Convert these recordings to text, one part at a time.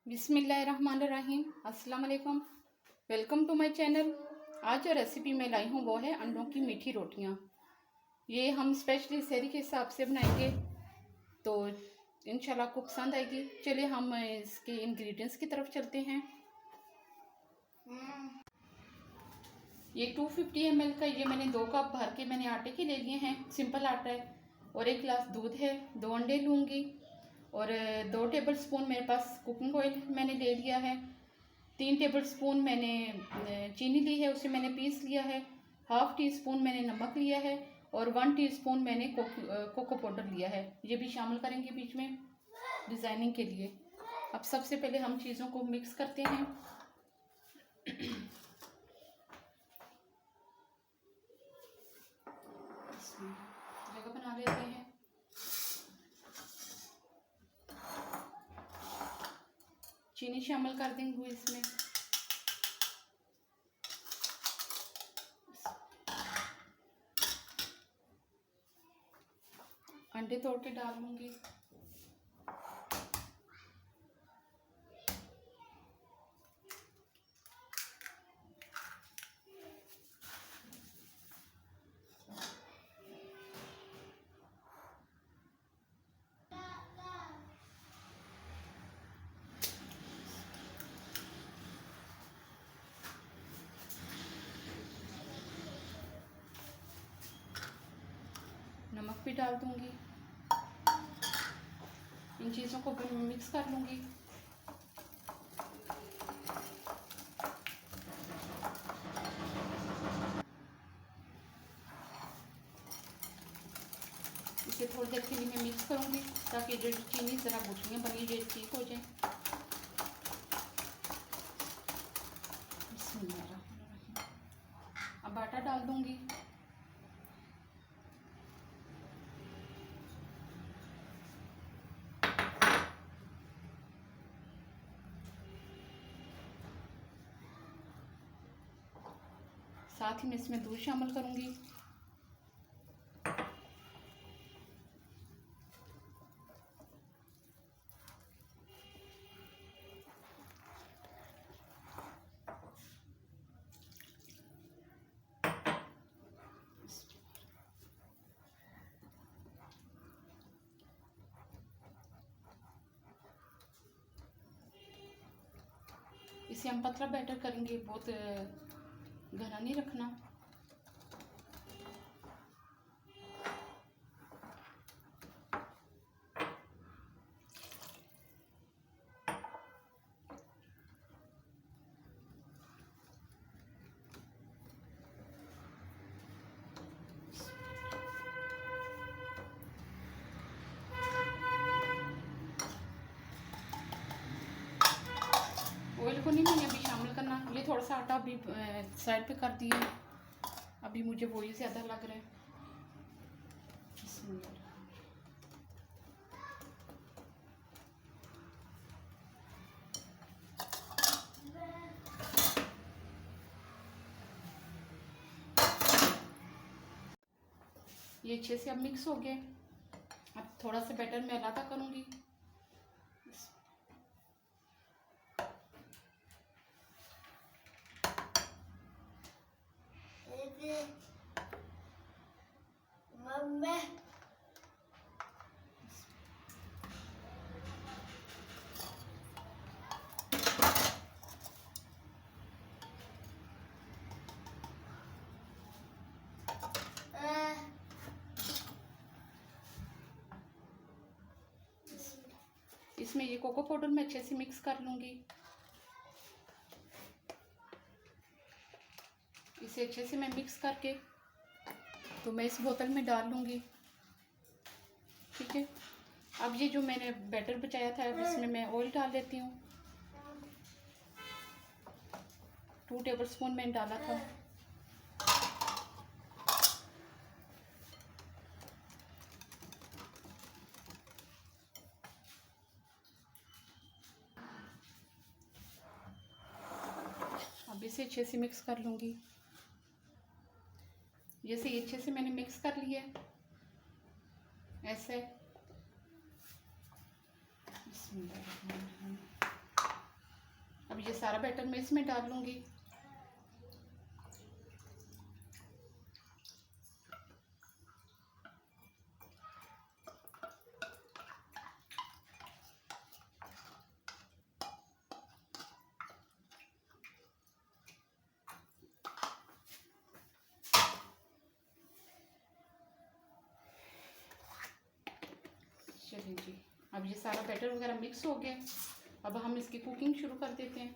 बिस्मिल्लाहिर्रहमानिर्रहीम। अस्सलाम वालेकुम। Welcome to my channel. आज जो रेसिपी मैं लाई हूँ वो है अंडों की मीठी रोटियाँ। ये हम स्पेशली सहरी के हिसाब से बनाएंगे तो इंशाल्लाह आपको पसंद आएगी। चलिए हम इसके इंग्रेडिएंट्स की तरफ चलते हैं। ये 250 ml का ये मैंने 2 कप भर के मैंने आटे के ले लिए हैं। सिंपल आटा है। और 1 गिलास दूध है। 2 अंडे लूँगी और 2 टेबल स्पून मेरे पास कुकिंग ऑयल मैंने ले लिया है। 3 टेबल स्पून मैंने चीनी ली है, उसे मैंने पीस लिया है। हाफ टी स्पून मैंने नमक लिया है और 1 टीस्पून मैंने कोको पाउडर लिया है। ये भी शामिल करेंगे बीच में डिज़ाइनिंग के लिए। अब सबसे पहले हम चीज़ों को मिक्स करते हैं। जगह बना लेते हैं। चीनी शामिल कर देंगे इसमें। अंडे तोड़ के डालूंगी। नमक भी डाल दूंगी। इन चीज़ों को मिक्स कर लूँगी। इसे थोड़ी देर के लिए मैं मिक्स करूँगी ताकि जो चीनी ज़रा गुठलियाँ बनी ये ठीक हो जाए। अब आटा डाल दूँगी। साथ ही मैं इसमें दूध शामिल करूँगी। इसे हम पतला बैटर करेंगे, बहुत घना नहीं रखना। ऑयल को नहीं मैंने अभी शामिल करना। ये थोड़ा सा आटा अभी साइड पे कर दिया। अभी मुझे वही ज़्यादा लग रहा है। ये अच्छे से अब मिक्स हो गए। अब थोड़ा सा बैटर मैं अलग करूँगी। इसमें ये कोको पाउडर मैं अच्छे से मिक्स कर लूँगी। इसे अच्छे से मैं मिक्स करके तो मैं इस बोतल में डाल लूँगी। ठीक है। अब ये जो मैंने बैटर बचाया था इसमें मैं ऑयल डाल लेती हूँ। 2 टेबल स्पून मैंने डाला था। अब इसे अच्छे से मिक्स कर लूँगी। जैसे अच्छे से मैंने मिक्स कर लिया ऐसे। अब ये सारा बैटर मैं इसमें डाल लूँगी। चलिए जी, अब ये सारा बैटर वगैरह मिक्स हो गया। अब हम इसकी कुकिंग शुरू कर देते हैं।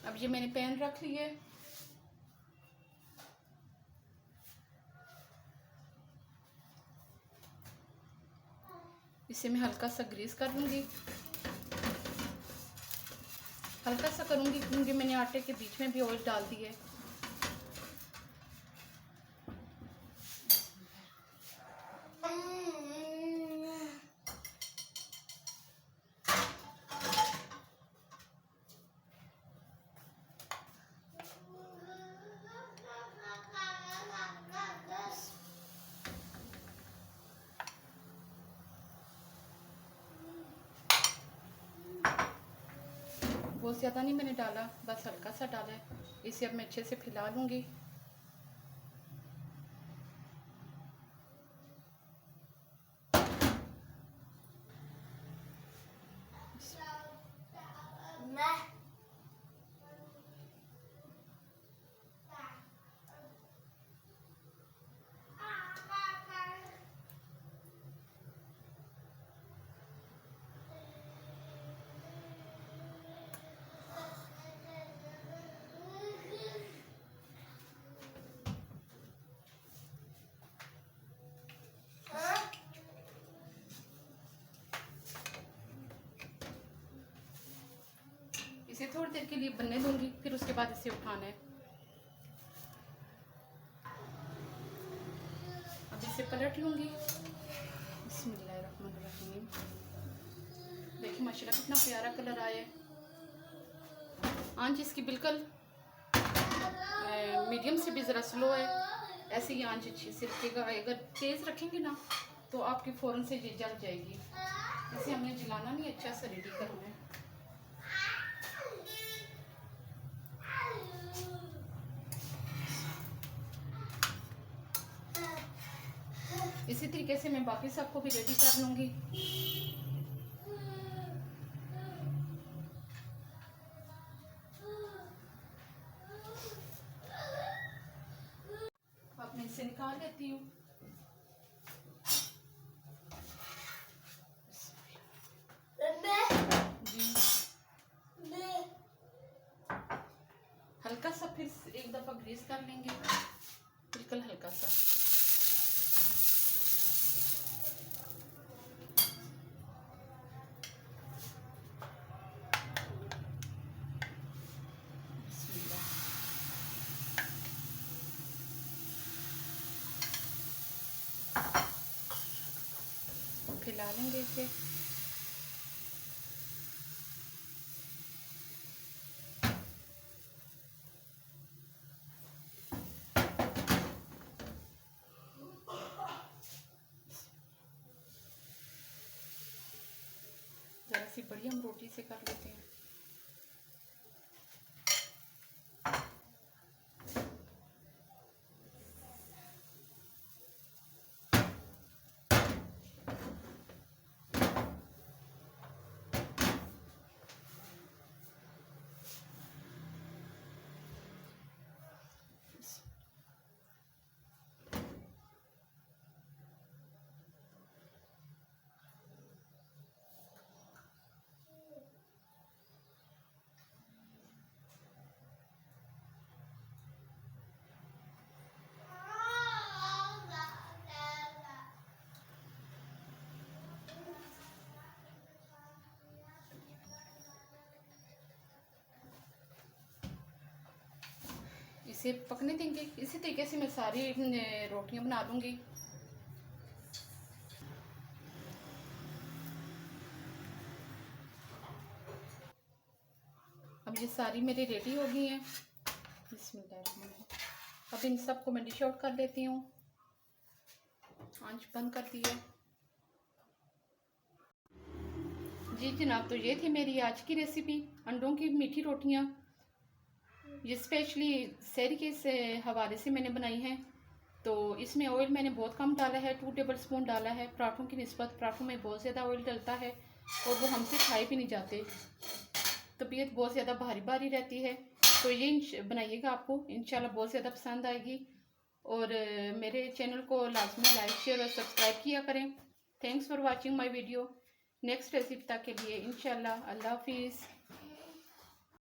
अब ये मैंने पैन रख लिया है। इसे मैं हल्का सा ग्रीस कर लूँगी। हल्का सा करूँगी क्योंकि मैंने आटे के बीच में भी ऑयल डाल दिया है। बहुत ज़्यादा नहीं मैंने डाला, बस हल्का सा डाला है। इसे अब मैं अच्छे से फैला लूँगी। इसे थोड़ी देर के लिए बनने दूंगी, फिर उसके बाद इसे उठाना है। अब इसे पलट लूंगी। बिस्मिल्लाहिर्रहमानिर्रहीम। देखिए माशाल्लाह कितना प्यारा कलर आया है। आंच इसकी बिल्कुल मीडियम से भी ज़रा स्लो है। ऐसे ही आंच अच्छी से रखिएगा। अगर तेज़ रखेंगे ना तो आपकी फ़ौरन से ये जल जाएगी। इसे हमने जलाना नहीं, अच्छा सा रेडी करना है। इसी तरीके से मैं बाकी सबको भी रेडी कर लूँगी। अब मैं इसे निकाल लेती हूँ। हल्का सा फिर एक दफ़ा ग्रीस कर लेंगे, बिल्कुल हल्का सा। फैला लेंगे इसे। जरा सी बड़ी हम रोटी से कर लेते हैं। इसे पकने देंगे। इसी तरीके से मैं सारी रोटियां बना लूँगी। अब ये सारी मेरी रेडी हो गई हैं। बिस्मिल्लाह। अब इन सबको मैं डिश आउट कर लेती हूँ। आंच बंद कर दी है। जी जनाब, तो ये थी मेरी आज की रेसिपी, अंडों की मीठी रोटियां। ये स्पेशली सहरी के से हवाले से मैंने बनाई हैं। तो इसमें ऑयल मैंने बहुत कम डाला है, 2 टेबल स्पून डाला है। पराठों की निस्बत पराठों में बहुत ज़्यादा ऑयल डलता है और वो हमसे खाए भी नहीं जाते, तबीयत बहुत ज़्यादा भारी भारी रहती है। तो ये बनाइएगा, आपको इंशाल्लाह बहुत ज़्यादा पसंद आएगी। और मेरे चैनल को लाजमी लाइक शेयर और सब्सक्राइब किया करें। Thanks for watching my video. Next recipe तक के लिए इंशाल्लाह, अल्लाह हाफिज़।